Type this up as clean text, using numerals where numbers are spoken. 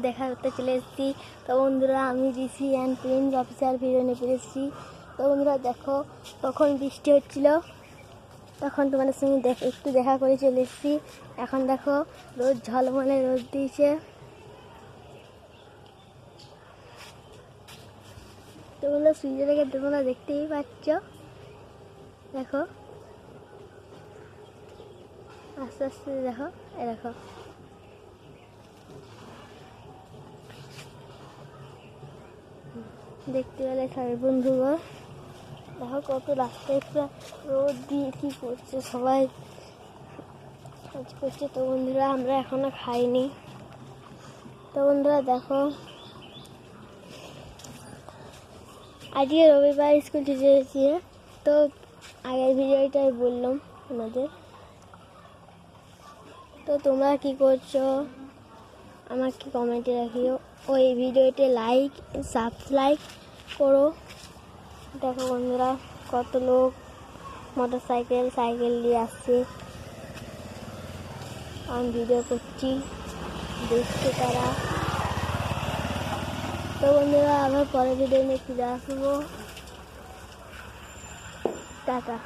দেখা করতে চলে এসেছি। তো বন্ধুরা আমি রিসি অ্যান্ড প্রিন্স অফিসিয়াল ভিডিও নিয়ে ফিরে এসেছি। তো বন্ধুরা দেখো, তখন বৃষ্টি হচ্ছিল, তখন তোমাদের সঙ্গে একটু দেখা করে চলে এসেছি। এখন দেখো রোদ ঝলমলে রোদ দিয়েছে। তো বন্ধুরা সূর্যটাকে তোমরা দেখতেই পাচ্ছ, দেখো আস্তে আস্তে দেখো, এই দেখো দেখতে পেলে সবাই বন্ধুগণ, দেখো কত রাস্তায় পুরো রোদ দিয়ে কী করছে সবাই কাজ করছে। তো বন্ধুরা আমরা এখনো খাইনি। তো বন্ধুরা দেখো আজকে রবিবার, স্কুল ছুটি হয়েছে। তো আগের ভিডিওটাই বললাম তোমাদের। তো তোমরা কি করছো আমাকে কমেন্টে রাখিও, ওই ভিডিওতে লাইক সাবস্ক্রাইব করো। দেখো বন্ধুরা কত লোক মোটর সাইকেল নিয়ে আসছে, আমি ভিডিও করছি, দেখছে তারা। তো বন্ধুরা আবার পরের ভিডিও নিয়ে ফিরে আসবো। টাটা।